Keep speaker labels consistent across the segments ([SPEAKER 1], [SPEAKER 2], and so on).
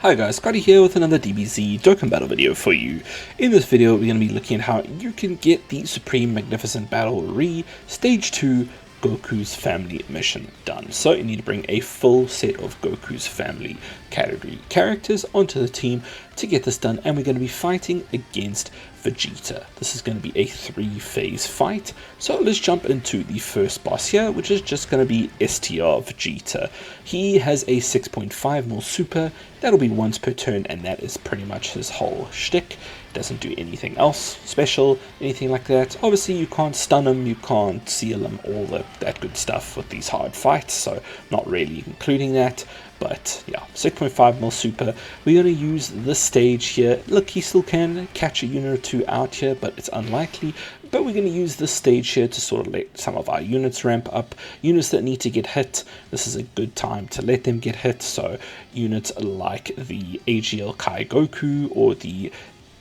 [SPEAKER 1] Hi guys, Scotty here with another DBZ Dokkan Battle video for you. In this video we're going to be looking at how you can get the Supreme Magnificent Battle Stage 2 Goku's Family mission done. So you need to bring a full set of Goku's Family Category Characters onto the team to get this done, and we're going to be fighting against Vegeta. This is going to be a 3-phase fight, so let's jump into the first boss here, which is just going to be STR Vegeta. He has a 6.5 mil super, that'll be once per turn, and that is pretty much his whole shtick. Doesn't do anything else special, anything like that. Obviously you can't stun him, you can't seal him, all that good stuff with these hard fights, so not really including that. But yeah, 6.5 mil super. We're going to use this stage here. Look, he still can catch a unit or two out here, but it's unlikely. But we're going to use this stage here to sort of let some of our units ramp up. Units that need to get hit, this is a good time to let them get hit. So units like the AGL Kai Goku or the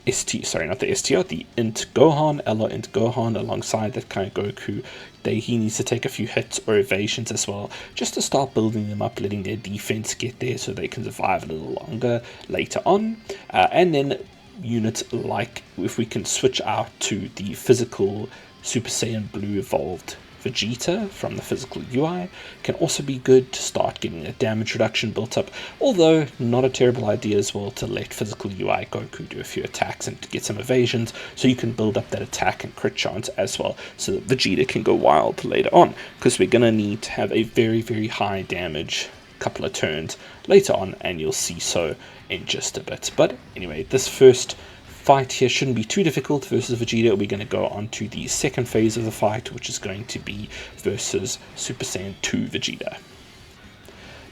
[SPEAKER 1] the Int Gohan, Ella Int Gohan alongside that kind of Goku. He needs to take a few hits or evasions as well, just to start building them up, letting their defense get there so they can survive a little longer later on. And then units like, if we can switch out to the physical Super Saiyan Blue evolved Vegeta from the physical UI, can also be good to start getting a damage reduction built up, although not a terrible idea as well to let physical UI Goku do a few attacks and to get some evasions so you can build up that attack and crit chance as well, so that Vegeta can go wild later on, because we're going to need to have a very high damage couple of turns later on, and you'll see so in just a bit. But anyway, this first fight here shouldn't be too difficult versus Vegeta. We're going to go on to the second phase of the fight, which is going to be versus Super Saiyan 2 Vegeta.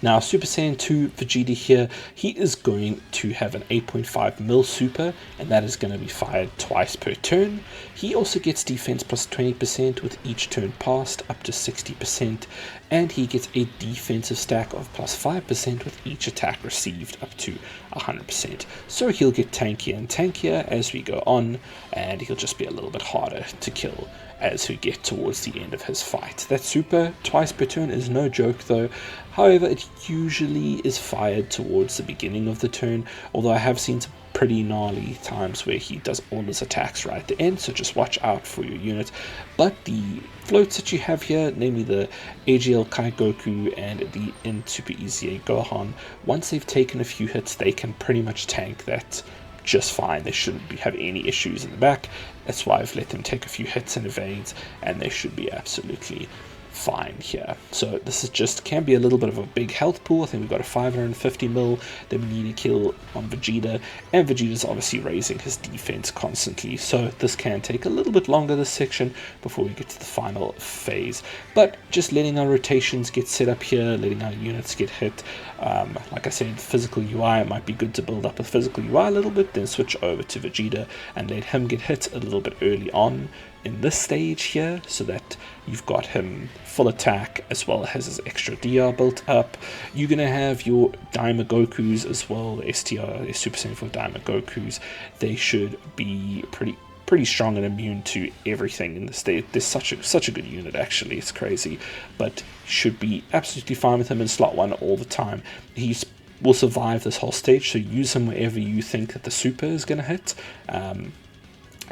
[SPEAKER 1] Now, Super Saiyan 2 Vegeta here, he is going to have an 8.5 mil super, and that is going to be fired twice per turn. He also gets defense plus 20% with each turn passed, up to 60%, and he gets a defensive stack of plus 5% with each attack received, up to 100%. So he'll get tankier and tankier as we go on, and he'll just be a little bit harder to kill as we get towards the end of his fight. That super twice per turn is no joke though. However, it usually is fired towards the beginning of the turn, although I have seen some pretty gnarly times where he does all his attacks right at the end, so just watch out for your units. But the floats that you have here, namely the AGL Kai Goku and the Int Super EZA Gohan, once they've taken a few hits, they can pretty much tank that just fine. They shouldn't have any issues in the back. That's why I've let them take a few hits and evades, and they should be absolutely fine here. So this is just can be a little bit of a big health pool. I think we've got a 550 mil that we need to kill on Vegeta, and Vegeta's obviously raising his defense constantly, so this can take a little bit longer, this section, before we get to the final phase. But just letting our rotations get set up here, letting our units get hit. Like I said, physical UI, it might be good to build up with physical UI a little bit, then switch over to Vegeta and let him get hit a little bit early on in this stage here, so that you've got him full attack as well as his extra DR built up. You're going to have your Daima Gokus as well, the STR, Super Saiyan 4 Daima Gokus. They should be pretty strong and immune to everything in the state. There's such a good unit, actually. It's crazy, but should be absolutely fine with him in slot 1 all the time. Will survive this whole stage, so use him wherever you think that the super is going to hit.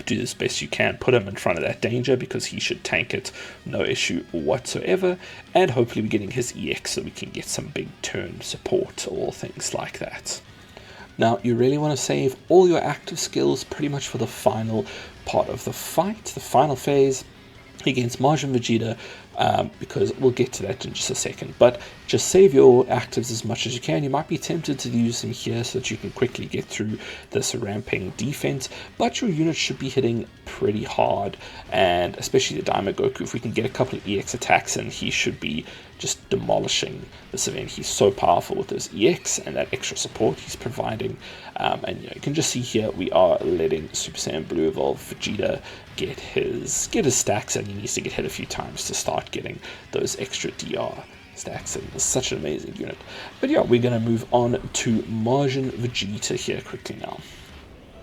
[SPEAKER 1] Do as best you can, put him in front of that danger, because he should tank it, no issue whatsoever, and hopefully we're getting his EX so we can get some big turn support or things like that. Now, you really want to save all your active skills pretty much for the final part of the fight, the final phase against Majin Vegeta, because we'll get to that in just a second. But just save your actives as much as you can. You might be tempted to use them here so that you can quickly get through this ramping defense, but your unit should be hitting pretty hard, and especially the Daima Goku, if we can get a couple of EX attacks in, he should be just demolishing this event. He's so powerful with his EX and that extra support he's providing. And you can just see here we are letting Super Saiyan Blue Evolved Vegeta get his stacks, and he needs to get hit a few times to start getting those extra DR stacks in. It's such an amazing unit. But yeah, we're going to move on to Majin Vegeta here quickly now.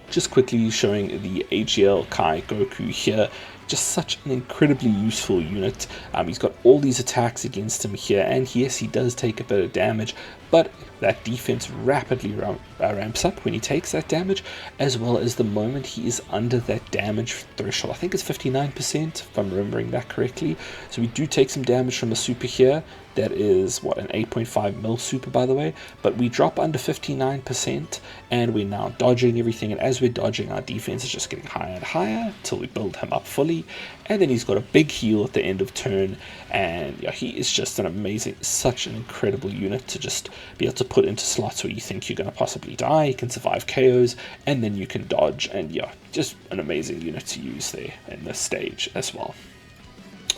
[SPEAKER 1] Just quickly showing the AGL Kai Goku here. just such an incredibly useful unit. He's got all these attacks against him here, and yes, he does take a bit of damage, but that defense rapidly ramps up when he takes that damage, as well as the moment he is under that damage threshold. I think it's 59%, if I'm remembering that correctly. So we do take some damage from the super here. That is, what, an 8.5 mil super, by the way. But we drop under 59%, and we're now dodging everything. And as we're dodging, our defense is just getting higher and higher until we build him up fully. And then he's got a big heal at the end of turn. And yeah, he is just an amazing, such an incredible unit to just be able to put into slots where you think you're going to possibly die. You can survive KOs, and then you can dodge. And yeah, just an amazing unit to use there in this stage as well.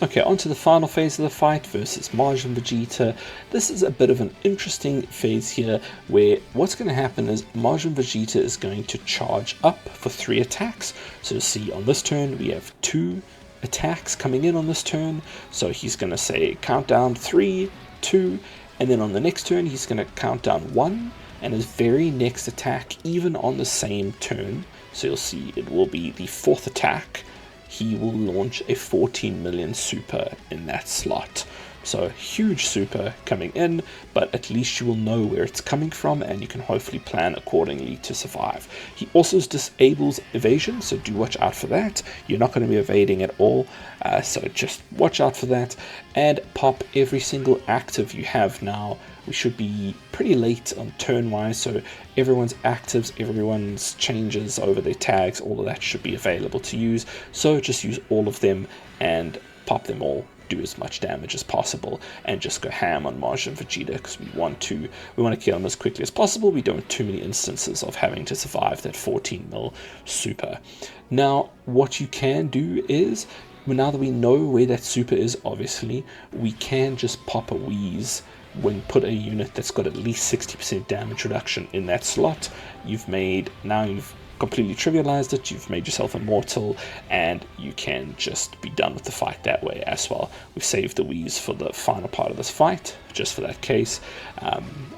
[SPEAKER 1] Okay, on to the final phase of the fight versus Majin Vegeta. This is a bit of an interesting phase here, where what's going to happen is Majin Vegeta is going to charge up for 3 attacks. So you'll see on this turn we have 2 attacks coming in on this turn. So he's going to say count down 3, 2, and then on the next turn he's going to count down 1, and his very next attack, even on the same turn, so you'll see it will be the 4th attack, he will launch a 14 million super in that slot. So huge super coming in, but at least you will know where it's coming from, and you can hopefully plan accordingly to survive. He also disables evasion, so do watch out for that. You're not going to be evading at all, so just watch out for that, and pop every single active you have now. We should be pretty late on turn wise, so everyone's actives, everyone's changes over their tags, all of that should be available to use. So just use all of them and pop them all, do as much damage as possible, and just go ham on Majin Vegeta, because we want to kill him as quickly as possible. We don't want too many instances of having to survive that 14 mil super. Now what you can do is, now that we know where that super is, obviously we can just pop a wheeze when put a unit that's got at least 60% damage reduction in that slot. You've completely trivialized it, you've made yourself immortal, and you can just be done with the fight that way as well. We've saved the wheeze for the final part of this fight, just for that case,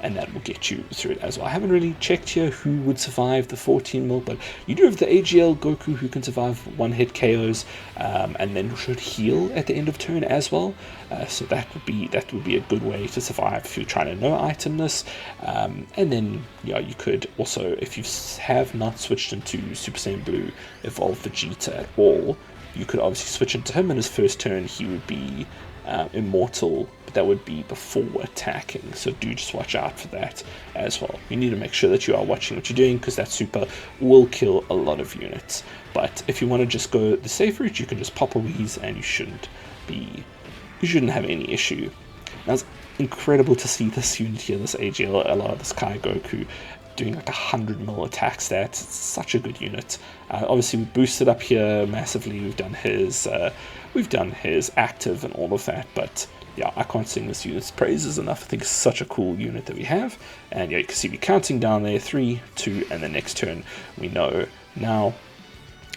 [SPEAKER 1] and that will get you through it as well. I haven't really checked here who would survive the 14 mil, but you do have the AGL Goku who can survive one-hit KOs, and then should heal at the end of turn as well. So that would be a good way to survive if you're trying to no item this. And then yeah, you could also, if you have not switched into Super Saiyan Blue Evolved Vegeta at all, you could obviously switch into him. In his first turn he would be immortal, but that would be before attacking, so do just watch out for that as well. You need to make sure that you are watching what you're doing, because that super will kill a lot of units. But if you want to just go the safe route, you can just pop a wheeze and you shouldn't have any issue. Now it's incredible to see this unit here, this AGL, a lot of this Kai Goku doing like 100 mil attack stats. It's such a good unit. Obviously we boosted up here massively. We've done his active and all of that, but yeah, I can't sing this unit's praises enough. I think it's such a cool unit that we have. And yeah, you can see we're counting down there, 3, 2, and the next turn we know now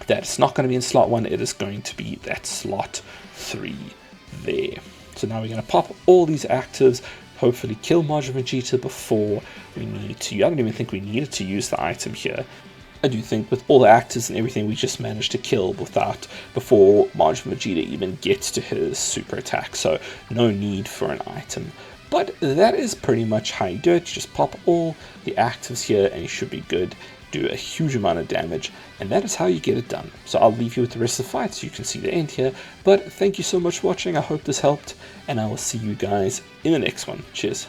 [SPEAKER 1] that it's not going to be in slot 1, it is going to be that slot 3 there. So now we're going to pop all these actives, hopefully kill Majin Vegeta before we need to. I don't even think we needed to use the item here. I do think with all the actors and everything, we just managed to kill before Majin Vegeta even gets to his super attack, so no need for an item. But that is pretty much how you do it. You just pop all the actives here and you should be good. Do a huge amount of damage, and that is how you get it done. So I'll leave you with the rest of the fight so you can see the end here, but thank you so much for watching. I hope this helped, and I will see you guys in the next one. Cheers.